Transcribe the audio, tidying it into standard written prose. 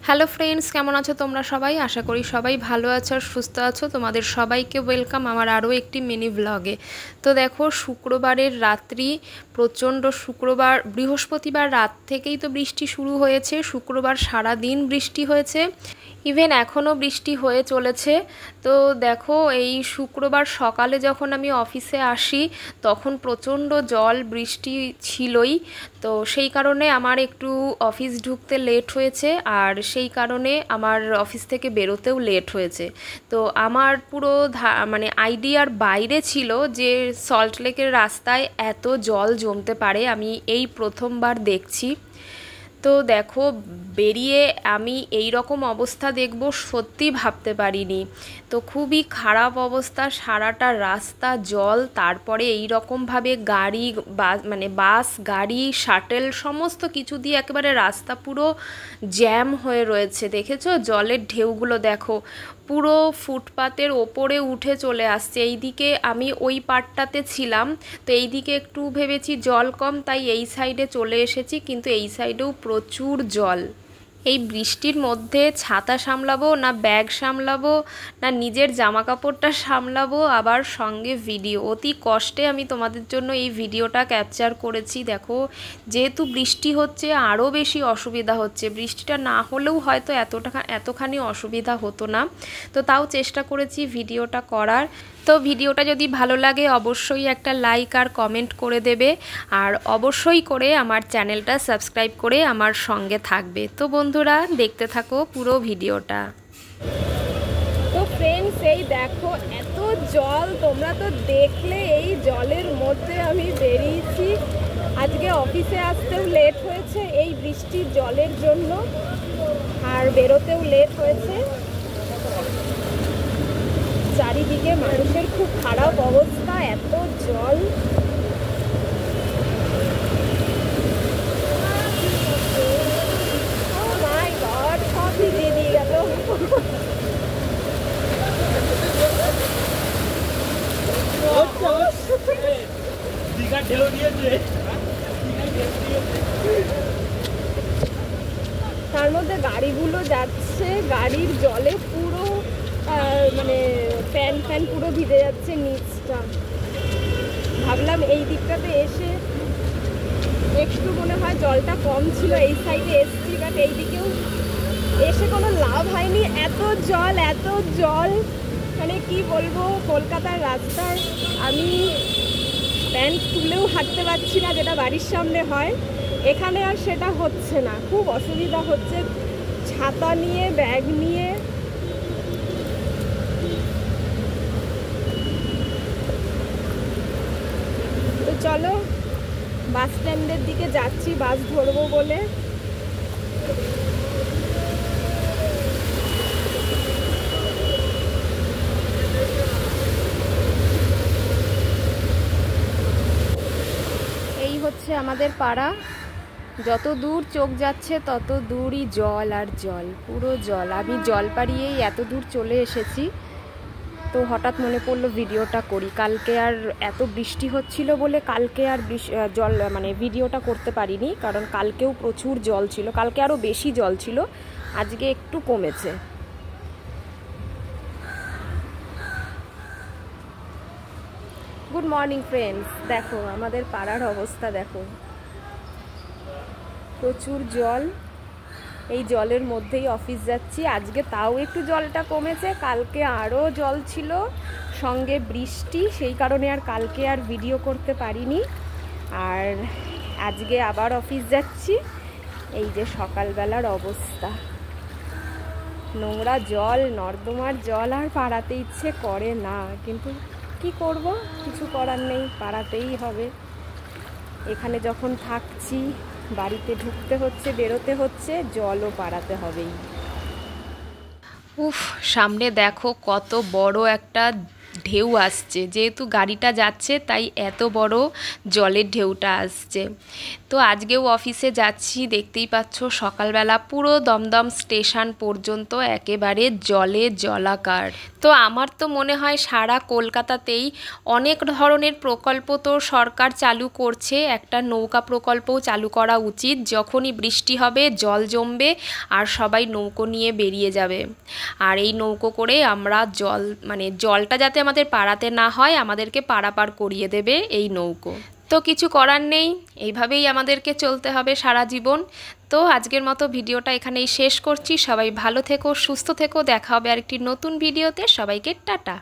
Hello friends, কেমন আছো তোমরা সবাই? আশা করি সবাই ভালো আছো আর সুস্থ আছো। তোমাদের সবাইকে ওয়েলকাম আমার আরও একটি মিনি ব্লগে। তো দেখো, শুক্রবারের রাত্রি প্রচণ্ড, বৃহস্পতিবার রাত থেকেই তো বৃষ্টি শুরু হয়েছে। শুক্রবার সারা দিন বৃষ্টি হয়েছে, ইভেন এখনও বৃষ্টি হয়ে চলেছে। তো দেখো, এই শুক্রবার সকালে যখন আমি অফিসে আসি তখন প্রচণ্ড বৃষ্টি ছিলই। তো সেই কারণে আমার একটু অফিস ঢুকতে লেট হয়েছে, আর সেই কারণে আমার অফিস থেকে বেরোতেও লেট হয়েছে। তো আমার পুরো আইডিয়ার বাইরে ছিল যে সল্টলেকের রাস্তায় এত জল জমতে পারে, আমি এই প্রথমবার দেখছি। তো দেখো, বেরিয়ে আমি এই রকম অবস্থা দেখব সত্যি ভাবতে পারিনি। তো খুবই খারাপ অবস্থা, সারাটা রাস্তা জল। তারপরে এই রকমভাবে গাড়ি, বাস, গাড়ি, শাটেল সমস্ত কিছু দিয়ে একেবারে রাস্তা পুরো জ্যাম হয়ে রয়েছে। দেখেছো জলের ঢেউগুলো? দেখো পুরো ফুটপাতের ওপরে উঠে চলে আসছে। এইদিকে আমি ওই পার্টটাতে ছিলাম, তো এইদিকে একটু ভেবেছি জল কম, তাই এই সাইডে চলে এসেছি, কিন্তু এই সাইডেও প্রচুর জল। এই বৃষ্টির মধ্যে ছাতা সামলাবো না ব্যাগ সামলাবো না নিজের জামা কাপড়টা সামলাবো, আবার সঙ্গে ভিডিও। অতি কষ্টে আমি তোমাদের জন্য এই ভিডিওটা ক্যাপচার করেছি। দেখো, যেহেতু বৃষ্টি হচ্ছে আরও বেশি অসুবিধা হচ্ছে। বৃষ্টিটা না হলেও হয়তো এতখানি অসুবিধা হতো না। তো তাও চেষ্টা করেছি ভিডিওটা করার। তো ভিডিওটা যদি ভালো লাগে অবশ্যই একটা লাইক আর কমেন্ট করে দেবে, আর অবশ্যই করে আমার চ্যানেলটা সাবস্ক্রাইব করে আমার সঙ্গে থাকবে। তো বন্ধুরা, দেখতে থাকো পুরো ভিডিওটা। তো ফ্রেন্ডস, এই দেখো এত জল, তোমরা তো দেখলে। এই জলের মধ্যে আমি বেরিয়েছি, আজকে অফিসে আসতেও লেট হয়েছে এই বৃষ্টির জলের জন্য, আর বেরোতেও লেট হয়েছে। চারিদিকে মানুষের খুব খারাপ অবস্থা, এত জল। Oh my God, সব ভিজিয়ে দিয়ে গেল। তার মধ্যে গাড়িগুলো যাচ্ছে, গাড়ির জলে পুরো ফ্যান পুরো ভিজে যাচ্ছে নিচটা। ভাবলাম এই দিকটাতে এসে একটু মনে হয় জলটা কম ছিল, এই সাইডে এসছি, বাট এই দিকেও এসে কোনো লাভ হয়নি। এত জল, মানে কি বলবো। কলকাতার রাস্তায় আমি প্যান্ট তুলেও হাঁটতে পারছি না, যেটা বাড়ির সামনে হয়। এখানে আর সেটা হচ্ছে না, খুব অসুবিধা হচ্ছে ছাতা নিয়ে, ব্যাগ নিয়ে। তো চলো, বাস স্ট্যান্ডের দিকে যাচ্ছি বাস ধরবো বলে। এই হচ্ছে আমাদের পাড়া। যত দূর চোখ যাচ্ছে তত দূরই জল আর জল, পুরো জল। আমি জল পাড়িয়েই এত দূর চলে এসেছি। তো হঠাৎ মনে পড়লো ভিডিওটা করি। কালকে আর এত বৃষ্টি হচ্ছিল বলে কালকে আর ভিডিওটা করতে পারিনি, কারণ কালকেও প্রচুর জল ছিল। কালকে আরও বেশি জল ছিল, আজকে একটু কমেছে। গুড মর্নিং ফ্রেন্ডস, দেখো আমাদের পাড়ার অবস্থা দেখো, প্রচুর জল। এই জলের মধ্যেই অফিস যাচ্ছি। আজকে তাও একটু জলটা কমেছে, কালকে আরও জল ছিল, সঙ্গে বৃষ্টি। সেই কারণে আর কালকে আর ভিডিও করতে পারিনি। আর আজকে আবার অফিস যাচ্ছি। এই যে সকালবেলার অবস্থা, নোংরা জল, নর্দমার জল, আর পাড়াতে ইচ্ছে করে না, কিন্তু কি করব, কিছু করার নেই, পাড়াতেই হবে। এখানে যখন থাকছি, বাড়িতে ঢুকতে হচ্ছে, বেরোতে হচ্ছে, জলও পাড়াতে হবেই। উফ, সামনে দেখো কত বড় একটা ঢেউ আসছে, যেহেতু গাড়িটা যাচ্ছে তাই এত বড় জলের ঢেউটা আসছে। তো আজকেও অফিসে যাচ্ছি, দেখতেই পাচ্ছ সকালবেলা পুরো দমদম স্টেশন পর্যন্ত একেবারে জলে জলাকার। তো আমার তো মনে হয় সারা কলকাতাতেই অনেক ধরনের প্রকল্প তো সরকার চালু করছে, একটা নৌকা প্রকল্পও চালু করা উচিত। যখনই বৃষ্টি হবে জল জমবে আর সবাই নৌকো নিয়ে বেরিয়ে যাবে, আর এই নৌকো করে আমরা জলটা যাতে আমাদের পাড়াতে না হয়, আমাদেরকে পারাপার করিয়ে দেবে এই নৌকো। তো কিছু করার নেই, এইভাবেই আমাদেরকে চলতে হবে সারা জীবন। তো আজকের মতো ভিডিওটা এখানেই শেষ করছি। সবাই ভালো থেকো, সুস্থ থেকো, দেখা হবে আরেকটি নতুন ভিডিওতে। সবাইকে টাটা।